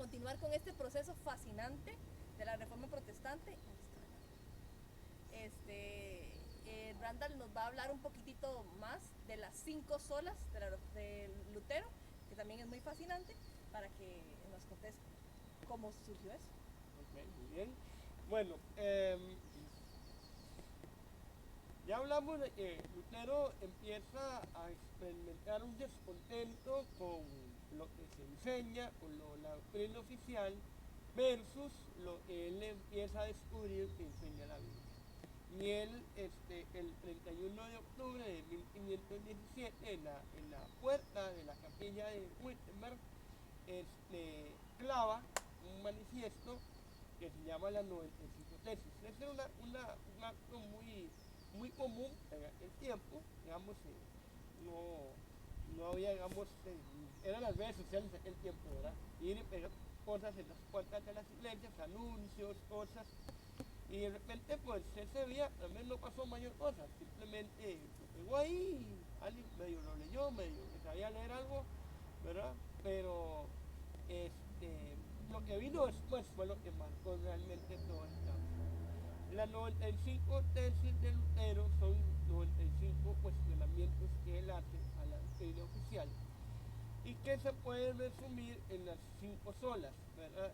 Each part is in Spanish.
continuar con este proceso fascinante de la Reforma Protestante, Randall nos va a hablar un poquitito más de las 5 solas de Lutero, que también es muy fascinante, para que nos contes cómo surgió eso. Ok, muy bien. Bueno, ya hablamos de que Lutero empieza a experimentar un descontento con lo que se enseña, con la doctrina oficial, versus lo que él empieza a descubrir que enseña la Biblia. Y él, el 31 de octubre de 1517, en la puerta de la capilla de Wittenberg, clava un manifiesto que se llama la 95 tesis. Ese era un acto muy común en aquel tiempo, digamos, no había, digamos, eran las redes sociales en aquel tiempo, ¿verdad? Ir y pegar cosas en las puertas de las iglesias, anuncios, cosas, y de repente, pues, ese día también no pasó mayor cosa, simplemente lo pegó ahí, alguien medio lo leyó, medio que sabía leer algo, ¿verdad? Pero, lo que vino después fue lo que marcó realmente todo el cambio. Las 95 tesis de Lutero son 95 cuestionamientos que él hace a la doctrina oficial y que se pueden resumir en las 5 solas, ¿verdad?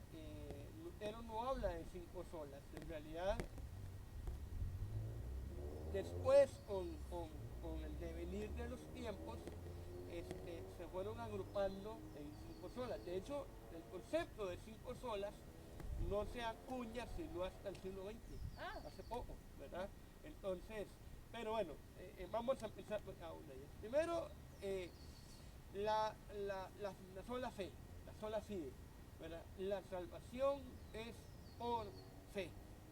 Lutero no habla de 5 solas, en realidad después con el devenir de los tiempos se fueron agrupando en 5 solas. De hecho, el concepto de 5 solas no se acuña sino hasta el siglo XX, hace poco, ¿verdad? Entonces, pero bueno, vamos a empezar con cada una de ellas. Primero, la sola fe, la sola fide, ¿verdad? La salvación es por fe,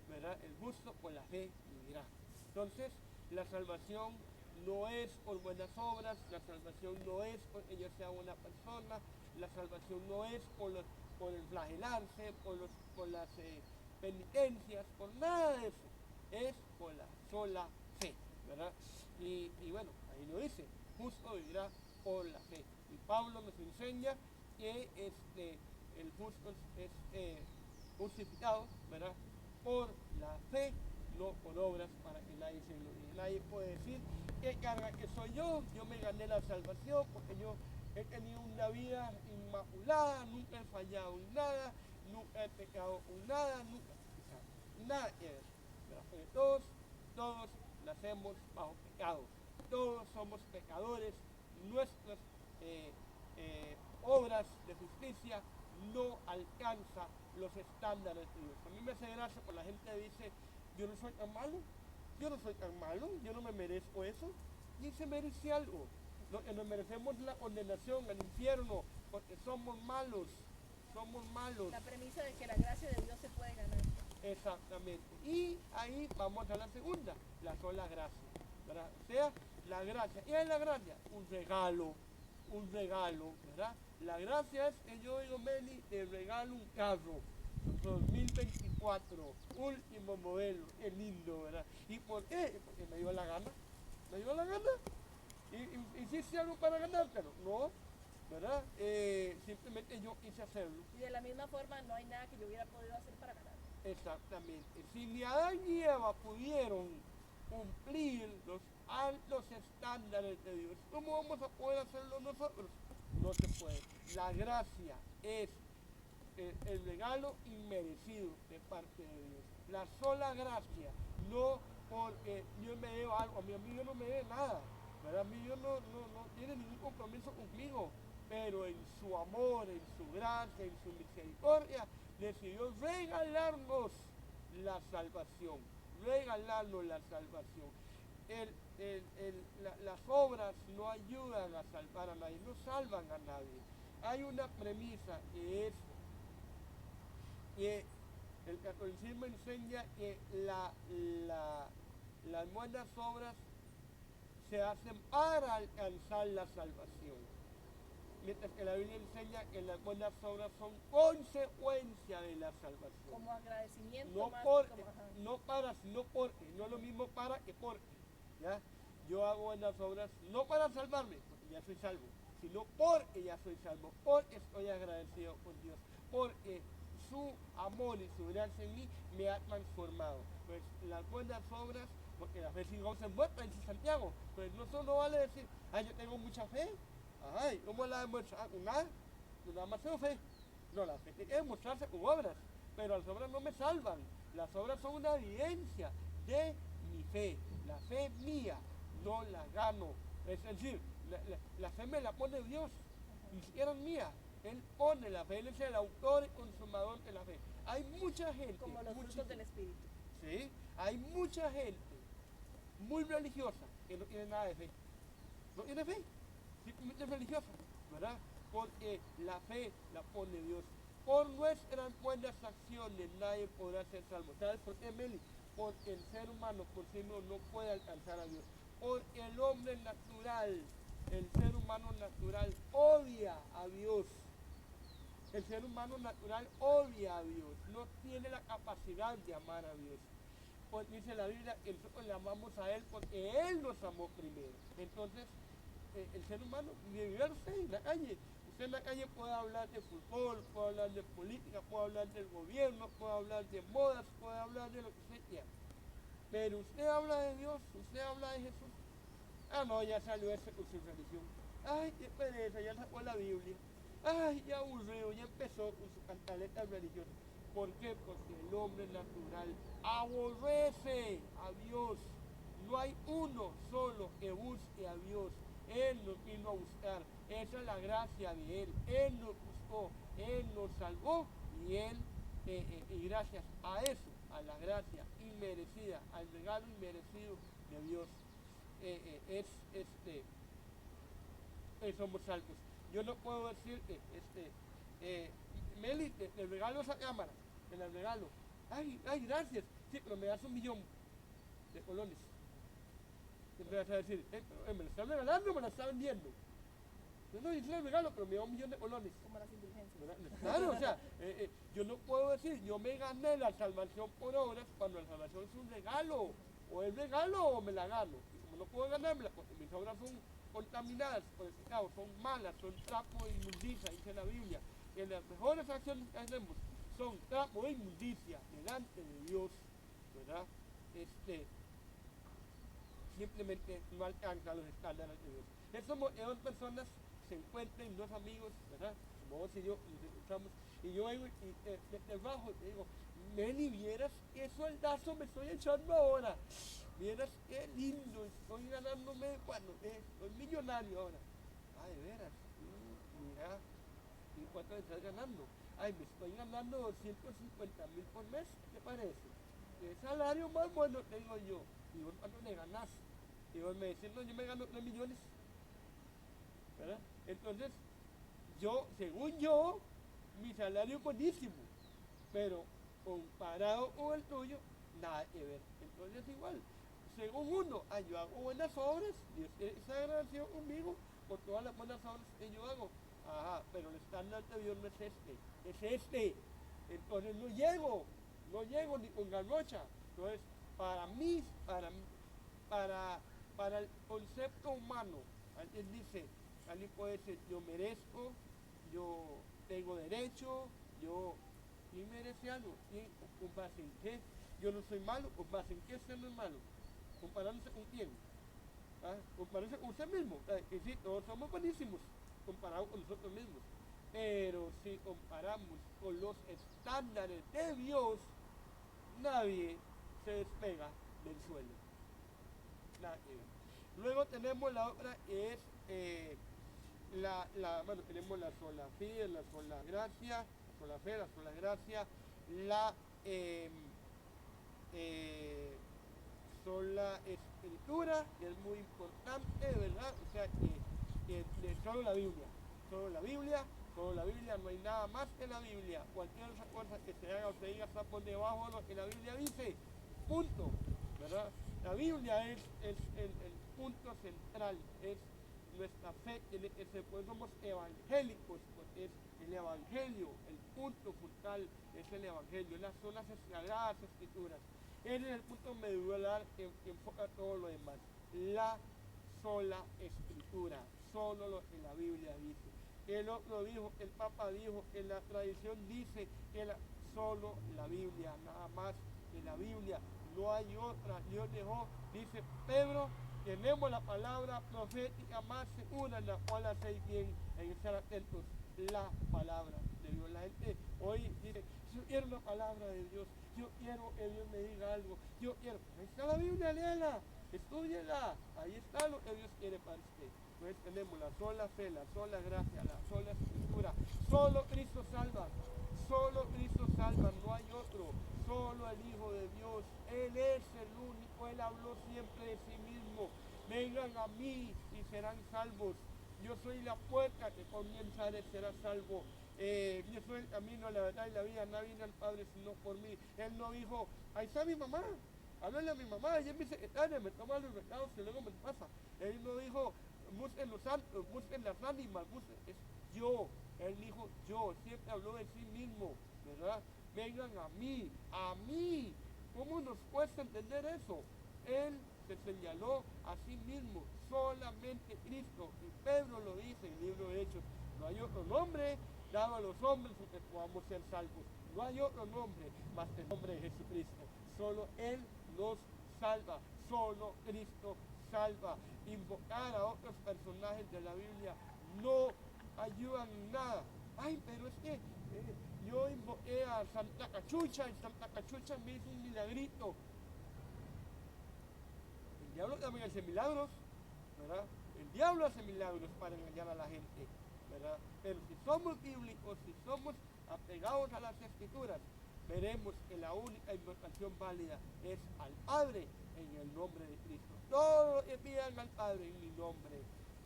¿verdad? El justo por la fe vivirá. Entonces, la salvación no es por buenas obras, la salvación no es porque yo sea una persona, la salvación no es por el flagelarse, por las penitencias, por nada de eso, es por la sola fe, ¿verdad? Y bueno, ahí lo dice, justo vivirá por la fe. Y Pablo nos enseña que el justo es justificado, ¿verdad? Por la fe, no por obras, para que nadie se gloríe. Nadie puede decir, ¿qué carga que soy yo? Yo me gané la salvación porque yo he tenido una vida inmaculada, nunca he fallado en nada, nunca he pecado en nada, nunca, o sea, nada que ver. Porque todos nacemos bajo pecado. Todos somos pecadores, nuestras obras de justicia no alcanza los estándares de Dios. A mí me hace gracia cuando la gente dice, yo no soy tan malo, yo no soy tan malo, yo no me merezco eso. Y se merece algo. Lo que nos merecemos es la condenación al infierno, porque somos malos, somos malos. La premisa de que la gracia de Dios se puede ganar. Exactamente. Y ahí vamos a la segunda, la sola gracia, ¿verdad? O sea, la gracia. ¿Y es la gracia? Un regalo, ¿verdad? La gracia es que yo digo, Meli, te regalo un carro, 2024, último modelo, qué lindo, ¿verdad? ¿Y por qué? Porque me dio la gana, me dio la gana. ¿Y hiciste algo para ganártelo? No, ¿verdad? Simplemente yo quise hacerlo. Y de la misma forma no hay nada que yo hubiera podido hacer para ganar. Exactamente. Si ni Adán y Eva pudieron cumplir los altos estándares de Dios, ¿cómo vamos a poder hacerlo nosotros? No se puede. La gracia es el regalo inmerecido de parte de Dios. La sola gracia, no porque Dios me dé algo, a mí Dios no me dé nada, ¿verdad? A mí Dios no tiene ningún compromiso conmigo, pero en su amor, en su gracia, en su misericordia, decidió regalarnos la salvación, regalarnos la salvación. Las obras no ayudan a salvar a nadie, no salvan a nadie. Hay una premisa que es que el catolicismo enseña que las buenas obras se hacen para alcanzar la salvación, mientras que la Biblia enseña que las buenas obras son consecuencia de la salvación. Como agradecimiento No más por, como, no para, sino porque, no es lo mismo para que porque, ¿ya? Yo hago buenas obras no para salvarme, porque ya soy salvo, sino porque ya soy salvo, porque estoy agradecido con Dios, porque su amor y su gracia en mí me ha transformado. Pues las buenas obras, porque la fe sin obras es muerta, dice Santiago, pues no solo vale decir, ay, yo tengo mucha fe, ay, ¿cómo la demuestra? Con nada, yo nada más tengo fe. No, la fe tiene que demostrarse con obras, pero las obras no me salvan, las obras son una evidencia de mi fe, la fe es mía, no la gano, es decir, la fe me la pone Dios, ni siquiera es mía. Él pone la fe, Él es el autor y consumador de la fe. Hay mucha gente, como los frutos del Espíritu. ¿sí? Hay mucha gente muy religiosa que no tiene nada de fe. No tiene fe, simplemente es religiosa, ¿verdad? Porque la fe la pone Dios. Por nuestras buenas acciones nadie podrá ser salvo. ¿Sabes por qué, Meli? Porque el ser humano por sí mismo no puede alcanzar a Dios. Porque el hombre natural, el ser humano natural odia a Dios. El ser humano natural odia a Dios, no tiene la capacidad de amar a Dios. Pues dice la Biblia que nosotros le amamos a Él porque Él nos amó primero. Entonces, el ser humano, vive usted en la calle. Usted en la calle puede hablar de fútbol, puede hablar de política, puede hablar del gobierno, puede hablar de modas, puede hablar de lo que usted quiera. Pero usted habla de Dios, usted habla de Jesús. Ah, no, ya salió ese con su religión. Ay, qué pereza, ya sacó la Biblia. Ay, ya aburrido, ya empezó con su cantaleta religiosa. ¿Por qué? Porque el hombre natural aborrece a Dios. No hay uno solo que busque a Dios. Él nos vino a buscar. Esa es la gracia de Él. Él nos buscó, Él nos salvó y Él, y gracias a eso, a la gracia inmerecida, al regalo inmerecido de Dios, somos salvos. Yo no puedo decir, Meli, te regalo esa cámara, me la regalo. Ay, gracias. Sí, pero me das 1.000.000 de colones. ¿Qué me vas a decir? ¿Me la están regalando o me la están vendiendo? No, yo se la regalo, pero me da 1.000.000 de colones. Como las indulgencias. Claro, o sea, yo no puedo decir, yo me gané la salvación por obras cuando la salvación es un regalo. O es regalo o me la gano. Y como no puedo ganármela, porque mis obras son contaminadas por el pecado, son malas, son trapo de inmundicia, dice la Biblia. Que las mejores acciones que hacemos son trapo de inmundicia delante de Dios, ¿verdad? Simplemente no alcanza los estándares de Dios. Es como que dos personas se encuentren, dos amigos, ¿verdad? Como vos y yo nos encontramos, y yo vengo y te bajo y te digo, Meli, vieras qué sueldazo me estoy echando ahora. Vieras qué lindo, estoy ganándome, bueno, soy millonario ahora. Ah, de veras, mira, ¿y cuánto me estás ganando? Ay, me estoy ganando 250.000 por mes, ¿qué te parece? ¿Qué salario más bueno tengo yo? Y vos, ¿cuánto le ganás? Y vos me decís, no, yo me gano 3 millones, ¿verdad? Entonces, según yo, mi salario es buenísimo, pero comparado con el tuyo, nada que ver. Entonces igual, según uno, yo hago buenas obras, Dios está agradecido conmigo por todas las buenas obras que yo hago. Ajá, pero el estándar de Dios no es este. Entonces no llego ni con garrocha. Entonces, para el concepto humano, alguien dice, alguien puede decir, yo merezco, yo tengo derecho, ¿quién merece algo? ¿Con base en qué? Yo no soy malo, ¿con base en qué usted no es malo? ¿Comparándose con quién? Comparándose con usted mismo. Y sí, todos somos buenísimos comparados con nosotros mismos. Pero si comparamos con los estándares de Dios, nadie se despega del suelo. Nadie. Luego tenemos la otra que es tenemos la sola fe, la sola gracia, la sola fe, la sola gracia, la sola escritura, que es muy importante, ¿verdad? O sea, solo la Biblia, no hay nada más que la Biblia. Cualquier otra cosa que se haga o se diga está por debajo de lo que la Biblia dice, punto, ¿verdad? La Biblia es el punto central, es nuestra fe, pues somos evangélicos, porque es el evangelio, el punto fundamental es el evangelio, son las sagradas escrituras. Ese es el punto medular que enfoca todo lo demás. La sola escritura, solo lo que la Biblia dice. El otro dijo, el Papa dijo, en la tradición dice que solo la Biblia, nada más que la Biblia, no hay otra. Dios dejó, dice Pedro, tenemos la palabra profética más segura en la cual hacéis bien en estar atentos, la palabra de Dios. La gente hoy dice, yo quiero una palabra de Dios, yo quiero que Dios me diga algo, yo quiero, ahí está la Biblia, léala, estúdiela, ahí está lo que Dios quiere para usted. Entonces tenemos la sola fe, la sola gracia, la sola escritura, solo Cristo salva, solo Cristo salva, no hay otro, solo el Hijo de Dios, Él es el único, Él habló siempre de sí mismo, vengan a mí y serán salvos, yo soy la puerta que comienza a será salvo, yo soy el camino, la verdad y la vida, nadie viene al Padre sino por mí. Él no dijo, ahí está mi mamá, háblale a mi mamá, ella es mi secretaria, me toma los recados y luego me pasa. Él no dijo, busquen los santos, busquen las ánimas, busquen, es yo. Él dijo yo, siempre habló de sí mismo, ¿verdad? Vengan a mí, a mí. ¿Cómo nos cuesta entender eso? Él se señaló a sí mismo, solamente Cristo. Y Pedro lo dice en el libro de Hechos, no hay otro nombre dado a los hombres que podamos ser salvos. No hay otro nombre más que el nombre de Jesucristo. Solo Él nos salva, solo Cristo salva. Invocar a otros personajes de la Biblia no ayudan en nada. Ay, pero es que yo invoqué a Santa Cachucha y Santa Cachucha me hizo un milagrito. El diablo también hace milagros, ¿verdad? El diablo hace milagros para engañar a la gente, ¿verdad? Pero si somos bíblicos, si somos apegados a las Escrituras, veremos que la única invocación válida es al Padre en el nombre de Cristo. Todo lo que pidan al Padre en mi nombre,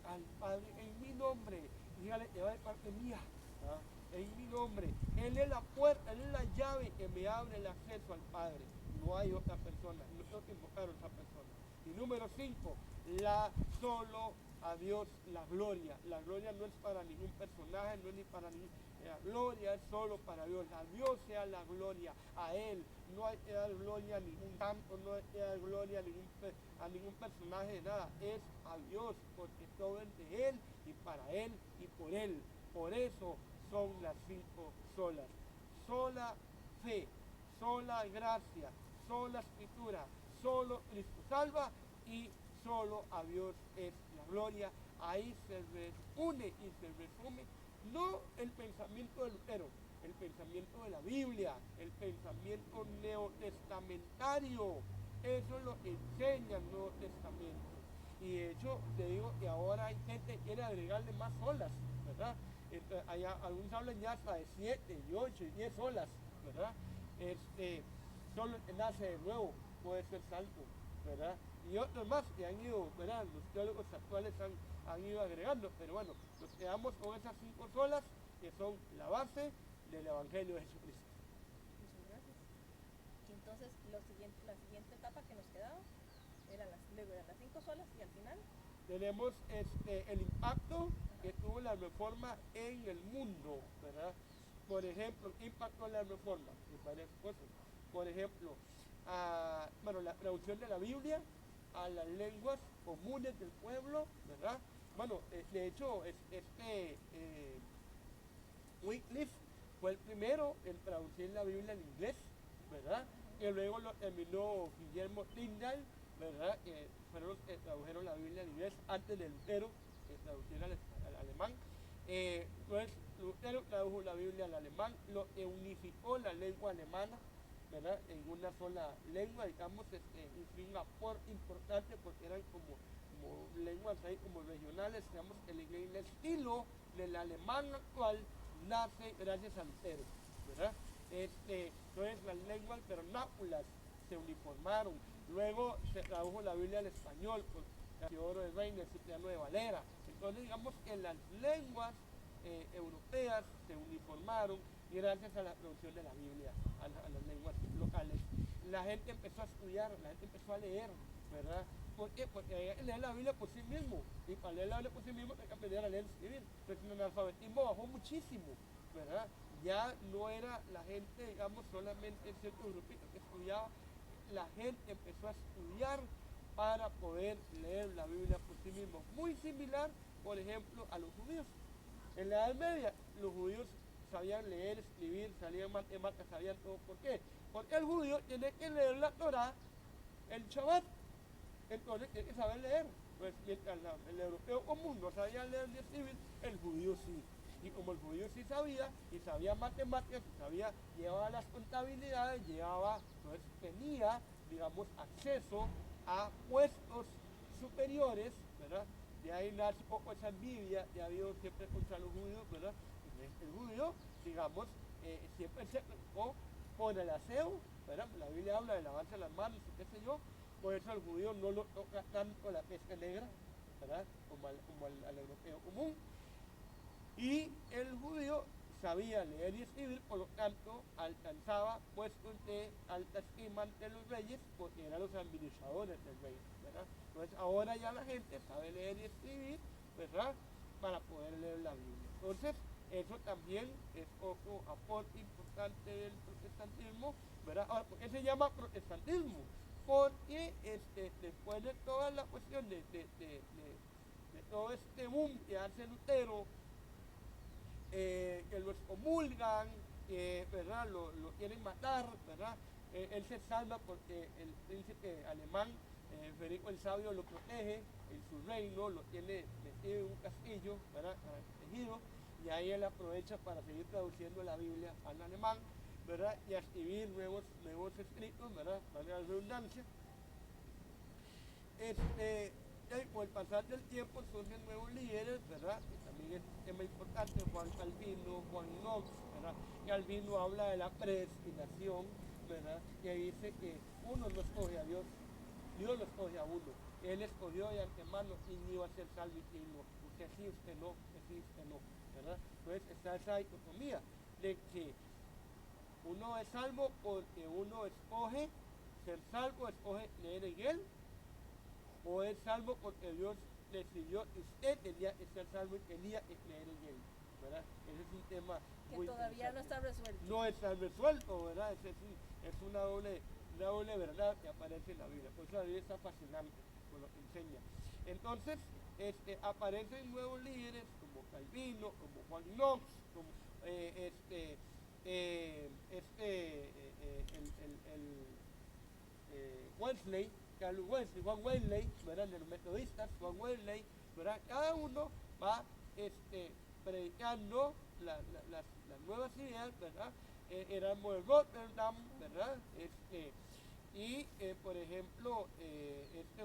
al Padre en mi nombre, dígale que va de parte mía, ¿verdad? En mi nombre. Él es la puerta, Él es la llave que me abre el acceso al Padre. No hay otra persona, no tengo que invocar a otra persona. Y número 5, solo a Dios la gloria. La gloria no es para ningún personaje, no es ni para ningún... La gloria es solo para Dios. A Dios sea la gloria, a Él. No hay que dar gloria a ningún santo, no hay que dar gloria a ningún personaje de nada. Es a Dios, porque todo es de Él y para Él y por Él. Por eso son las 5 solas. Sola fe, sola gracia, sola escritura, solo Cristo salva y solo a Dios es la gloria. Ahí se reúne y se resume no el pensamiento de Lutero, el pensamiento de la Biblia, el pensamiento neotestamentario. Eso es lo que enseña el Nuevo Testamento. Y de hecho, te digo que ahora hay gente que quiere agregarle más olas, ¿verdad? Algunos hablan ya hasta de 7, y 8, y 10 olas, ¿verdad? Solo el que nace de nuevo puede ser salvo, ¿verdad? Y otros más que han ido, ¿verdad? Los teólogos actuales han ido agregando, pero bueno, nos quedamos con esas 5 solas que son la base del Evangelio de Jesucristo. Muchas gracias. Y entonces la siguiente etapa que nos quedaba luego eran las 5 solas y al final tenemos el impacto que tuvo la reforma en el mundo, ¿verdad? Por ejemplo, ¿qué impactó la reforma? Varias cosas. Por ejemplo, la traducción de la Biblia a las lenguas comunes del pueblo, ¿verdad? Bueno, de hecho, Wycliffe fue el primero en traducir la Biblia en inglés, ¿verdad? Y luego lo terminó Guillermo Tyndale, ¿verdad? Que fueron los que tradujeron la Biblia en inglés antes de Lutero, que traduciera al alemán. Entonces, Lutero tradujo la Biblia al alemán, lo que unificó la lengua alemana, ¿verdad? En una sola lengua, digamos, un aporte importante porque eran como lenguas ahí como regionales, digamos, el estilo del alemán actual nace gracias a Lutero, ¿verdad? Entonces las lenguas vernáculas se uniformaron, luego se tradujo la Biblia al español por Teodoro de Reina, Cipriano de Valera. Entonces digamos que las lenguas europeas se uniformaron gracias a la traducción de la Biblia a las lenguas locales. La gente empezó a estudiar, la gente empezó a leer, ¿verdad? ¿Por qué? Porque hay que leer la Biblia por sí mismo, y para leer la Biblia por sí mismo hay que aprender a leer y escribir. Entonces el analfabetismo bajó muchísimo, ¿verdad? Ya no era la gente, digamos, solamente en ciertos grupitos que estudiaba, la gente empezó a estudiar para poder leer la Biblia por sí mismo. Muy similar por ejemplo, a los judíos. En la Edad Media, los judíos sabían leer, escribir, sabían matemáticas, sabían todo. ¿Por qué? Porque el judío tiene que leer la Torá en Shabbat. Entonces tiene que saber leer. Pues mientras el europeo común no sabía leer ni escribir, el judío sí. Y como el judío sí sabía, y sabía matemáticas, y sabía, llevaba las contabilidades, entonces tenía, digamos, acceso a puestos superiores, ¿verdad? De ahí nace un poco esa envidia que ha habido siempre contra los judíos, ¿verdad? El judío, digamos, siempre se preocupó por el aseo, ¿verdad? La Biblia habla de lavarse las manos, qué sé yo, por eso al judío no lo toca tanto la pesca negra, ¿verdad? Como al europeo común. Y el judío sabía leer y escribir, por lo tanto alcanzaba puestos de alta estima ante los reyes, porque eran los administradores del rey, ¿verdad? Entonces ahora ya la gente sabe leer y escribir, ¿verdad? Para poder leer la Biblia. Entonces eso también es otro aporte importante del protestantismo, ¿verdad? Ahora, ¿por qué se llama protestantismo? Porque después de toda la cuestión de todo este boom que hace Lutero, que lo excomulgan, que ¿verdad? Lo quieren matar, ¿verdad? Él se salva porque el príncipe alemán, Federico el Sabio, lo protege en su reino, lo tiene metido en un castillo, ¿verdad? Protegido, y ahí él aprovecha para seguir traduciendo la Biblia al alemán, ¿verdad? Y a escribir nuevos escritos, ¿verdad? Valga la redundancia. Con el pasar del tiempo surgen nuevos líderes, ¿verdad? Que también es un tema importante, Juan Calvino, Juan Knox, ¿verdad? Calvino habla de la predestinación, ¿verdad? Que dice que uno no escoge a Dios, Dios lo escoge a uno. Él escogió de antemano quién iba a ser salvo y quién no. Usted sí, usted no, usted sí, usted no, ¿verdad? Entonces está esa dicotomía de que uno es salvo porque uno escoge ser salvo, escoge leer en él, o es salvo porque Dios decidió que usted tenía que ser salvo y tenía que creer en él, ¿verdad? Ese es un tema que muy todavía no está resuelto. No está resuelto, ¿verdad? Es una doble verdad que aparece en la Biblia. Por eso la Biblia está fascinante con lo que enseña. Entonces, aparecen nuevos líderes como Calvino, como Juan Knox, como Wesley, Carlos Wesley, Juan Wesley, ¿verdad? De los metodistas, Juan Wesley, ¿verdad? Cada uno va predicando las nuevas ideas, ¿verdad? Éramos de Rotterdam, ¿verdad? Por ejemplo,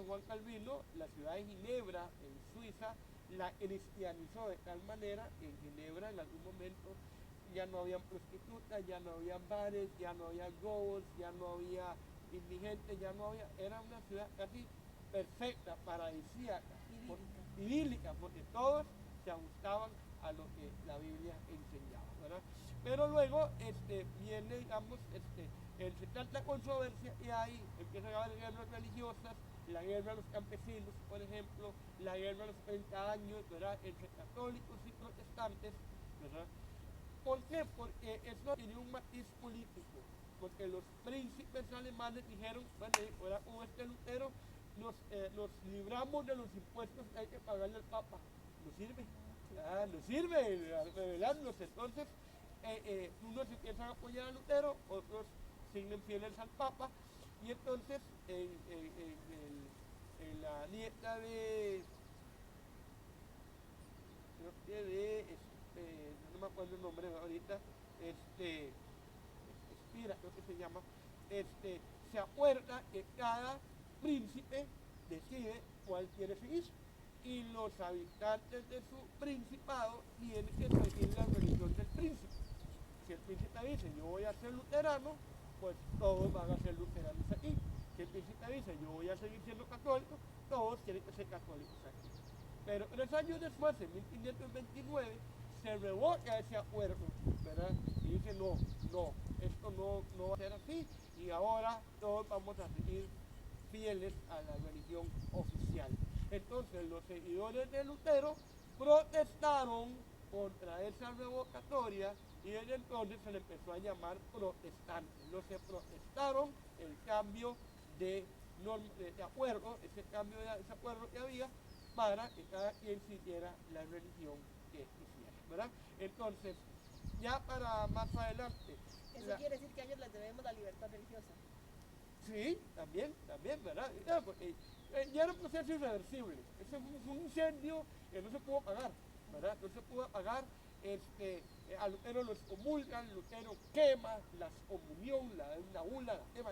Juan Calvino, la ciudad de Ginebra, en Suiza, la cristianizó de tal manera que en Ginebra en algún momento ya no habían prostitutas, ya no habían bares, ya no había robos, ya no había indigentes, ya no había, era una ciudad casi perfecta, paradisíaca, idílica, porque todos se ajustaban a lo que la Biblia enseñaba, ¿verdad? Pero luego viene, digamos, entre tanta controversia y ahí empiezan a haber guerras religiosas, la guerra de los campesinos, por ejemplo, la guerra de los 30 años, ¿verdad? Entre católicos y protestantes, ¿verdad? ¿Por qué? Porque eso tiene un matiz político, porque los príncipes alemanes dijeron, bueno, ahora con este Lutero nos libramos de los impuestos que hay que pagarle al Papa. ¿Nos sirve? Nos sirve revelándose. Entonces, unos empiezan a apoyar a Lutero, otros siguen fieles al Papa, y entonces en la dieta de, creo que no me acuerdo el nombre ahorita, Espira, creo que se llama, se acuerda que cada príncipe decide cuál quiere seguir, y los habitantes de su principado tienen que seguir la religión del príncipe. Si el príncipe dice, yo voy a ser luterano, pues todos van a ser luteranos aquí. Si el príncipe dice, yo voy a seguir siendo católico, todos tienen que ser católicos aquí. Pero 3 años después, en 1529, se revoca ese acuerdo, ¿verdad? Y dice, no, esto no va a ser así, y ahora todos vamos a seguir fieles a la religión oficial. Entonces los seguidores de Lutero protestaron contra esa revocatoria, y desde entonces se le empezó a llamar protestantes. Los que protestaron el cambio de acuerdo, ese cambio de ese acuerdo que había, para que cada quien siguiera la religión que quisiera, ¿verdad? Entonces, ya para más adelante. Eso quiere decir que a ellos les debemos la libertad religiosa. Sí, también, ¿verdad? Ya, porque, ya era un proceso irreversible. Ese fue un incendio que no se pudo apagar, ¿verdad? No se pudo apagar. A Lutero lo excomulgan, Lutero quema la excomunión, la bula, la quema,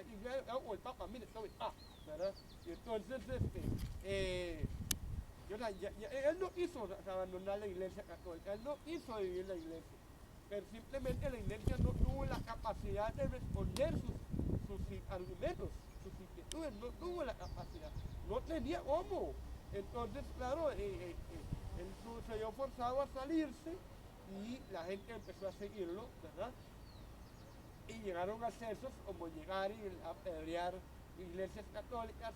o el Papa, mire, todo ¿verdad? Y entonces, él no quiso abandonar la iglesia católica, él no quiso vivir la iglesia, pero simplemente la iglesia no tuvo la capacidad de responder sus argumentos, sus inquietudes, no tuvo la capacidad, no tenía cómo. Entonces, claro, él se vio forzado a salirse y la gente empezó a seguirlo, ¿verdad? Y llegaron a excesos como llegar y apedrear iglesias católicas,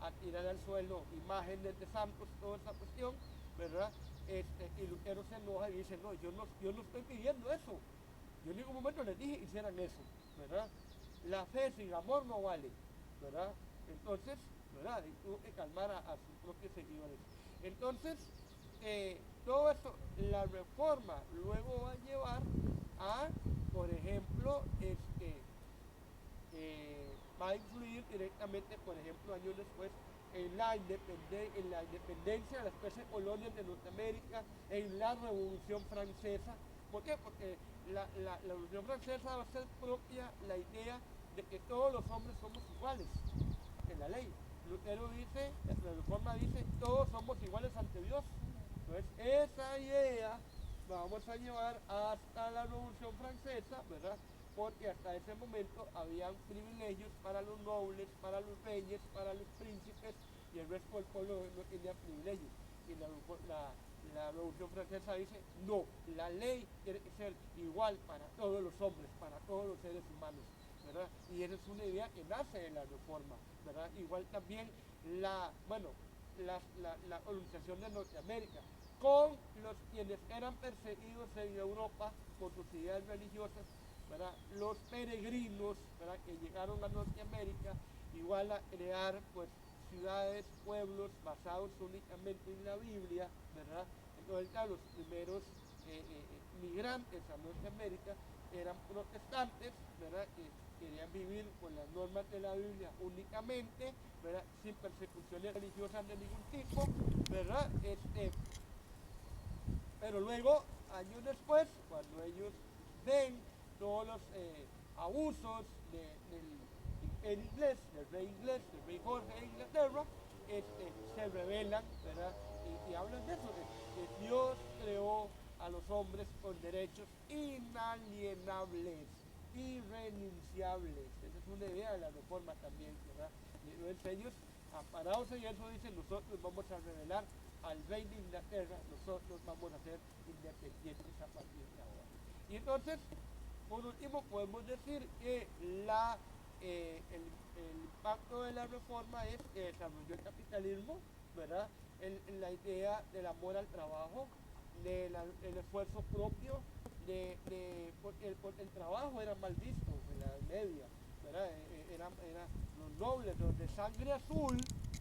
a tirar al suelo imágenes de santos, toda esa cuestión, ¿verdad? Y Lutero se enoja y dice, no, yo no estoy pidiendo eso. Yo en ningún momento les dije que hicieran eso, ¿verdad? La fe sin amor no vale, ¿verdad? Entonces, ¿verdad? Y tuvo que calmar a sus propios seguidores. Entonces, todo esto, la reforma luego va a llevar a, por ejemplo, va a influir directamente, por ejemplo, años después, en la independencia de las 13 colonias de Norteamérica, en la Revolución Francesa. ¿Por qué? Porque la Revolución Francesa va a ser propia la idea de que todos los hombres somos iguales en la ley. Lutero dice, la Reforma dice, todos somos iguales ante Dios. Entonces, esa idea la vamos a llevar hasta la Revolución Francesa, ¿verdad? Porque hasta ese momento habían privilegios para los nobles, para los reyes, para los príncipes, y el resto del pueblo no tenía privilegios. Y la Revolución Francesa dice, no, la ley tiene que ser igual para todos los hombres, para todos los seres humanos, ¿verdad? Y esa es una idea que nace de la Reforma, ¿verdad? Igual también la colonización de Norteamérica, con los quienes eran perseguidos en Europa por sus ideas religiosas, ¿verdad? Los peregrinos, ¿verdad?, que llegaron a Norteamérica, igual a crear pues ciudades, pueblos basados únicamente en la Biblia, ¿verdad? Entonces, los primeros migrantes a Norteamérica eran protestantes, ¿verdad?, que querían vivir con las normas de la Biblia únicamente, ¿verdad?, sin persecuciones religiosas de ningún tipo, ¿verdad? Pero luego, años después, cuando ellos ven todos los abusos del inglés, del rey Jorge de Inglaterra, se rebelan, ¿verdad? Y hablan de eso, que Dios creó a los hombres con derechos inalienables, irrenunciables. Esa es una idea de la Reforma también, ¿verdad? Y entonces ellos, amparados en eso, dicen, nosotros vamos a revelar al rey de Inglaterra, nosotros vamos a ser independientes a partir de ahora. Y entonces, por último, podemos decir que el impacto de la Reforma es que desarrolló el capitalismo, ¿verdad? La idea del amor al trabajo, el esfuerzo propio, porque el trabajo era mal visto en la Edad Media, ¿verdad? Los nobles, los de sangre azul,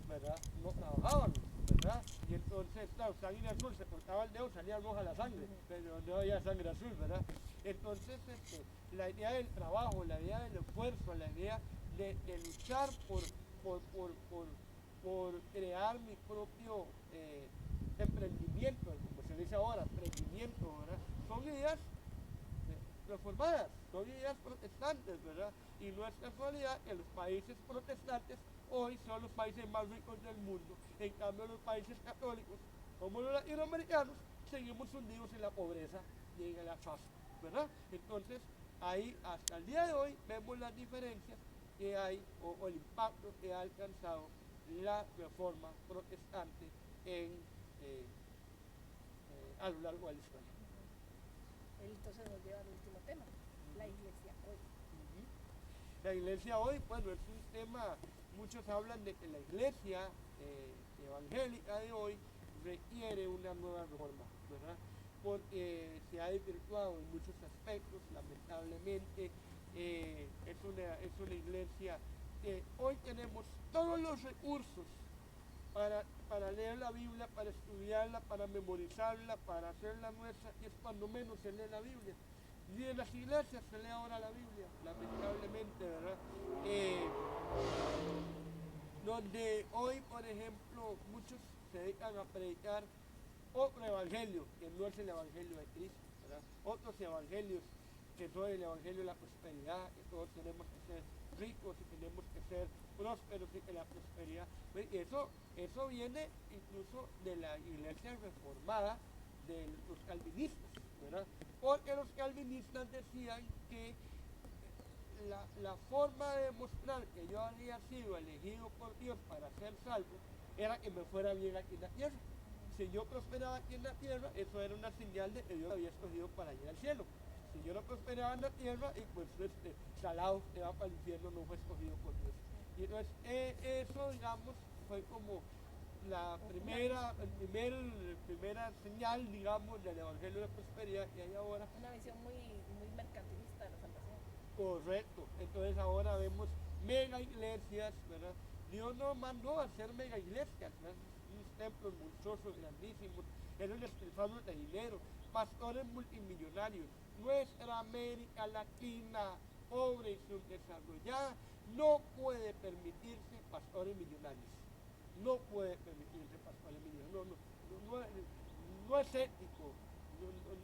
¿verdad?, no trabajaban, ¿verdad? Y entonces, claro, sangre azul, se cortaba el dedo, salía roja la sangre, pero no había sangre azul, ¿verdad? Entonces, la idea del trabajo, la idea del esfuerzo, la idea de luchar por crear mi propio emprendimiento, como se dice ahora, emprendimiento, ¿verdad? Son ideas reformadas, son ideas protestantes, ¿verdad? Y no es casualidad que los países protestantes hoy son los países más ricos del mundo. En cambio, los países católicos, como los latinoamericanos, seguimos hundidos en la pobreza y en el atraso, ¿verdad? Entonces, ahí hasta el día de hoy vemos las diferencias que hay o el impacto que ha alcanzado la reforma protestante a lo largo de la historia. Entonces nos lleva al último tema, la iglesia hoy. La iglesia hoy, bueno, es un tema, muchos hablan de que la iglesia evangélica de hoy requiere una nueva reforma, ¿verdad? Porque se ha desvirtuado en muchos aspectos, lamentablemente. Es una iglesia que hoy tenemos todos los recursos para leer la Biblia, para estudiarla, para memorizarla, para hacerla nuestra, es cuando menos se lee la Biblia. Ni en las iglesias se lee ahora la Biblia, lamentablemente, ¿verdad? Donde hoy, por ejemplo, muchos se dedican a predicar otro evangelio, que no es el evangelio de Cristo, ¿verdad? Otros evangelios que son el evangelio de la prosperidad, que todos tenemos que ser ricos y tenemos que ser prósperos y que la prosperidad, y eso viene incluso de la iglesia reformada, de los calvinistas, ¿verdad? Porque los calvinistas decían que la forma de demostrar que yo había sido elegido por Dios para ser salvo era que me fuera bien aquí en la tierra. Si yo prosperaba aquí en la tierra, eso era una señal de que Dios me había escogido para ir al cielo. Si yo no prosperaba en la tierra, y pues salado, te va para el infierno, no fue escogido por Dios. Y entonces eso, digamos, fue como la primera señal, digamos, del evangelio de prosperidad que hay ahora. Una visión muy, muy mercantilista de la salvación. Correcto. Entonces ahora vemos mega iglesias, ¿verdad? Dios nos mandó a hacer mega iglesias, ¿verdad? Unos templos monstruosos, grandísimos, eran despilfarros de dinero, pastores multimillonarios. Nuestra América Latina, pobre y subdesarrollada, no puede permitirse pastores millonarios. No puede permitirse pastores millonarios. No es ético,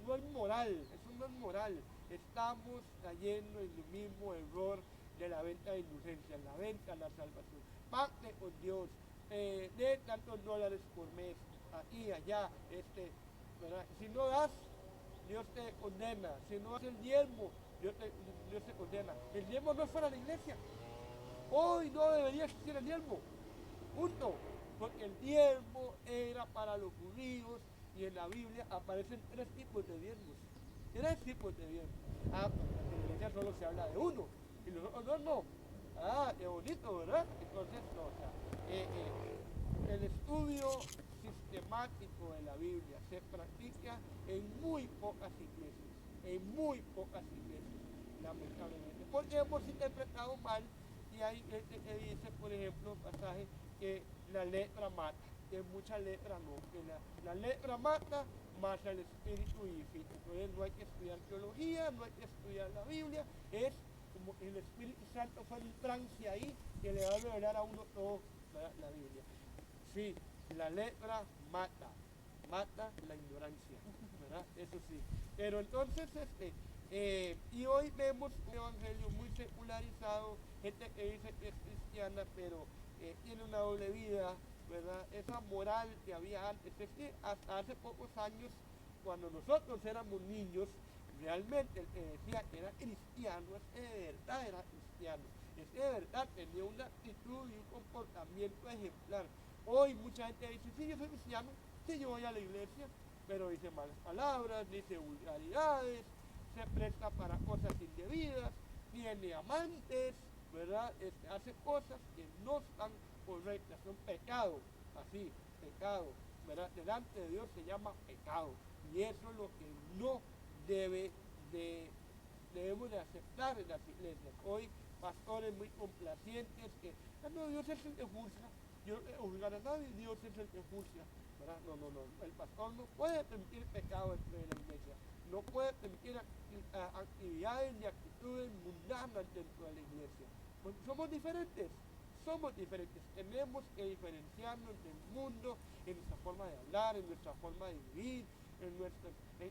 no es moral, eso no es moral. Estamos cayendo en el mismo error de la venta de indulgencia, la venta de la salvación. Pacte con Dios, de tantos dólares por mes, aquí y allá, ¿verdad? Si no das, Dios te condena. Si no das el diezmo, Dios te condena. El diezmo no es para la iglesia. Hoy no debería existir el diezmo. Punto. Porque el diezmo era para los judíos y en la Biblia aparecen 3 tipos de diezmos. 3 tipos de diezmos. En la iglesia solo se habla de uno y los otros dos no. Qué bonito, ¿verdad? Entonces, no, o sea, el estudio sistemático de la Biblia se practica en muy pocas iglesias, lamentablemente, porque hemos interpretado mal. Y hay gente que dice, por ejemplo, pasaje que la letra mata, que mucha letra no, que la letra mata, más el espíritu vivifica. Entonces no hay que estudiar teología, no hay que estudiar la Biblia, es como el Espíritu Santo fue un trance ahí que le va a revelar a uno todo la Biblia. Sí, la letra mata la ignorancia, ¿verdad? Eso sí. Pero entonces, y hoy vemos un evangelio muy secularizado, gente que dice que es cristiana, pero tiene una doble vida, ¿verdad? Esa moral que había antes, es que hasta hace pocos años, cuando nosotros éramos niños, realmente el que decía que era cristiano, es que de verdad era cristiano, es que de verdad tenía una actitud y un comportamiento ejemplar. Hoy mucha gente dice, sí, yo soy cristiano, sí, yo voy a la iglesia, pero dice malas palabras, dice vulgaridades, se presta para cosas indebidas, tiene amantes, ¿verdad? Hace cosas que no están correctas, son pecados, así, pecado, ¿verdad? Delante de Dios se llama pecado, y eso es lo que no debemos de aceptar en las iglesias. Hoy pastores muy complacientes que, no, Dios es el que juzga, yo no juzgar a nadie, Dios es el que juzga, ¿verdad? No, el pastor no puede permitir pecado dentro de la iglesia, no puede permitir actividades y actitudes mundanas dentro de la iglesia, porque somos diferentes, tenemos que diferenciarnos del mundo en nuestra forma de hablar, en nuestra forma de vivir, en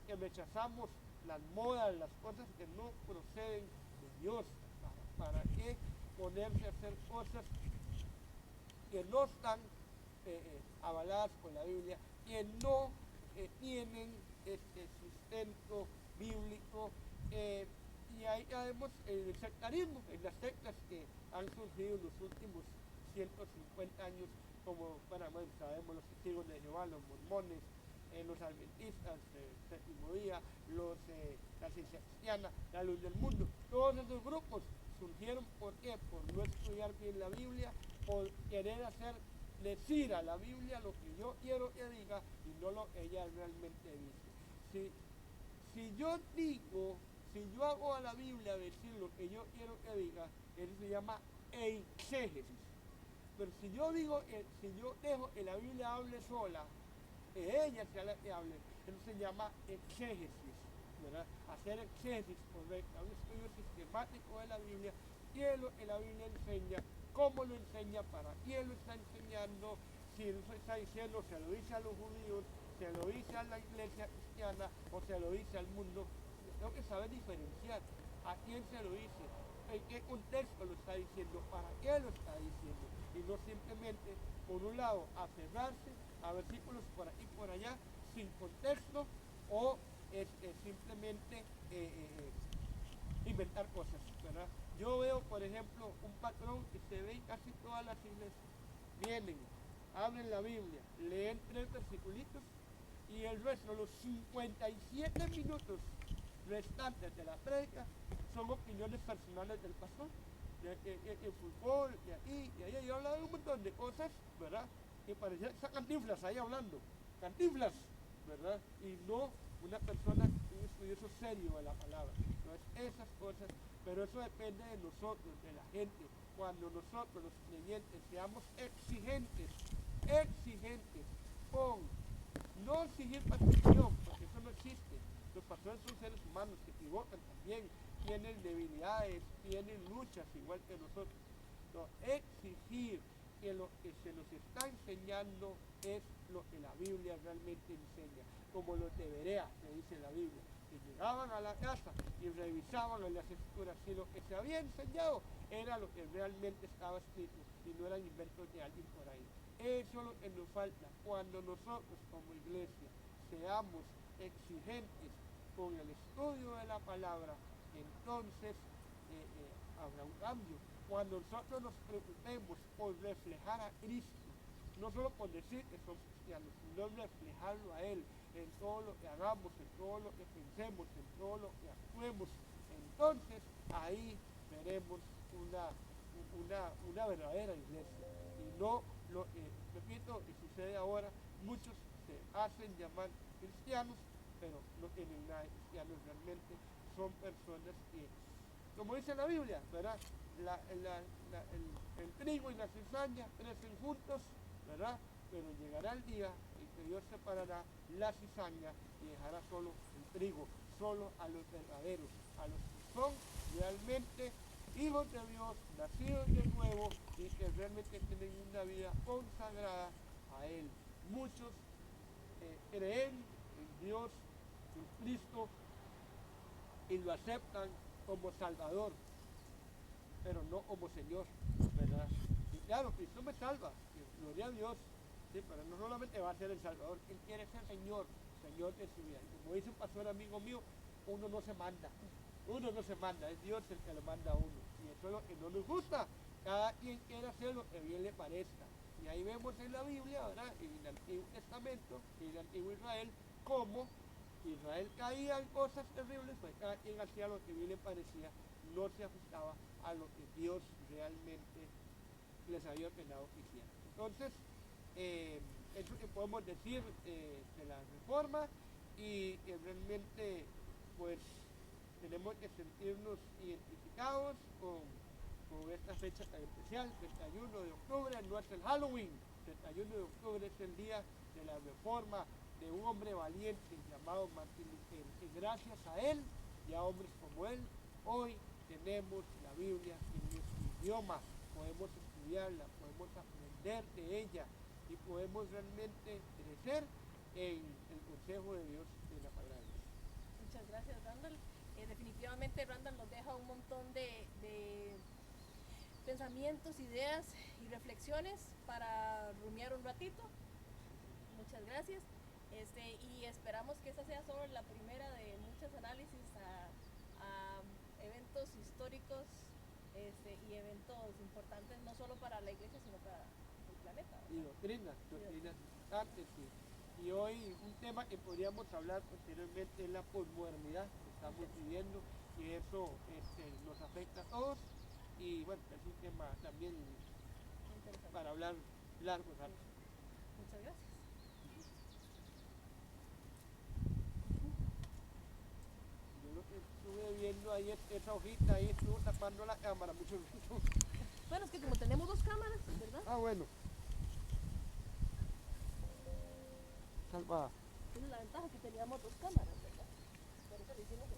que rechazamos las modas, las cosas que no proceden de Dios. ¿Para qué ponerse a hacer cosas que no están avaladas por la Biblia, que no tienen sustento bíblico? Y ahí vemos el sectarismo, en las sectas que han surgido en los últimos 150 años, como, bueno, sabemos los testigos de Jehová, los mormones, los adventistas, el séptimo día, la ciencia cristiana, la luz del mundo. Todos esos grupos surgieron, ¿por qué? Por no estudiar bien la Biblia, por querer decir a la Biblia lo que yo quiero que diga y no lo que ella realmente dice. Si yo hago a la Biblia decir lo que yo quiero que diga, eso se llama exégesis. Pero si yo digo, si yo dejo que la Biblia hable sola, que ella sea la que hable, eso se llama exégesis, ¿verdad? Hacer exégesis correcta, un estudio sistemático de la Biblia, qué es lo que la Biblia enseña, cómo lo enseña, para quién lo está enseñando, si él está diciendo, se lo dice a los judíos, se lo dice a la iglesia cristiana o se lo dice al mundo. Tengo que saber diferenciar a quién se lo dice, en qué contexto lo está diciendo, para qué lo está diciendo, y no simplemente, por un lado, aferrarse a versículos por aquí y por allá, sin contexto, o simplemente inventar cosas, ¿verdad? Yo veo, por ejemplo, un patrón que se ve en casi todas las iglesias. Vienen, abren la Biblia, leen 3 versículos y el resto, los 57 minutos restantes de la prédica, son opiniones personales del pastor, de fútbol, de aquí, de allá. Yo hablaba de un montón de cosas, ¿verdad? Que parecía esa Cantinflas ahí hablando, Cantinflas, ¿verdad? Y no una persona, un estudioso serio de la palabra. Entonces, esas cosas, pero eso depende de nosotros, de la gente. Cuando nosotros, los creyentes, seamos exigentes con no exigir perfección, porque eso no existe. Los pastores son seres humanos que se equivocan también, tienen debilidades, tienen luchas igual que nosotros. No, exigir que lo que se nos está enseñando es lo que la Biblia realmente enseña, como los de Berea, que dice la Biblia, que llegaban a la casa y revisaban en las escrituras si lo que se había enseñado era lo que realmente estaba escrito y no eran inventos de alguien por ahí. Eso es lo que nos falta cuando nosotros como iglesia seamos exigentes con el estudio de la palabra, entonces habrá un cambio. Cuando nosotros nos preocupemos por reflejar a Cristo, no solo por decir que somos cristianos, sino reflejarlo a Él en todo lo que hagamos, en todo lo que pensemos, en todo lo que actuemos, entonces ahí veremos una verdadera iglesia. Y no lo que, repito, que sucede ahora, muchos se hacen llamar cristianos, pero no tienen nada de cristianos realmente, son personas que, como dice la Biblia, ¿verdad? El trigo y la cizaña crecen juntos, ¿verdad? Pero llegará el día en que Dios separará la cizaña y dejará solo el trigo, solo a los verdaderos, a los que son realmente hijos de Dios, nacidos de nuevo y que realmente tienen una vida consagrada a Él. Muchos creen en Dios, en Cristo, y lo aceptan como Salvador, pero no como Señor, ¿verdad? Y claro, Cristo me salva, gloria a Dios, sí, pero no solamente va a ser el Salvador, Él quiere ser Señor de su vida. Y como dice un pastor amigo mío, uno no se manda, es Dios el que lo manda a uno. Y eso es lo que no nos gusta, cada quien quiere hacer lo que bien le parezca. Y ahí vemos en la Biblia, ¿verdad? En el Antiguo Testamento, en el Antiguo Israel, cómo Israel caía en cosas terribles, pues cada quien hacía lo que bien le parecía, no se ajustaba a lo que Dios realmente les había ordenado que hicieran. Entonces, eso que podemos decir de la reforma, y que realmente pues tenemos que sentirnos identificados con esta fecha tan especial. 31 de octubre no es el Halloween, 31 de octubre es el día de la reforma de un hombre valiente llamado Martín Lutero, y gracias a él y a hombres como él, hoy tenemos la Biblia en nuestro idioma, podemos estudiarla, podemos aprender de ella y podemos realmente crecer en el consejo de Dios de la palabra. Muchas gracias, Randall. Definitivamente Randall nos deja un montón de pensamientos, ideas y reflexiones para rumiar un ratito. Muchas gracias. Y esperamos que esta sea solo la primera de muchos análisis a eventos históricos y eventos importantes no solo para la iglesia sino para el planeta, ¿verdad? Y doctrinas importantes. Y hoy un tema que podríamos hablar posteriormente es la posmodernidad que estamos viviendo, y eso nos afecta a todos, y bueno, es un tema también para hablar largo rato. Muchas gracias. Yo creo que estuve viendo ahí esa hojita, ahí estuvo tapando la cámara mucho rato. Bueno, es que como tenemos dos cámaras, ¿verdad? Ah, bueno. Salva. Esa es la ventaja que teníamos dos cámaras, ¿verdad? Por eso le hicimos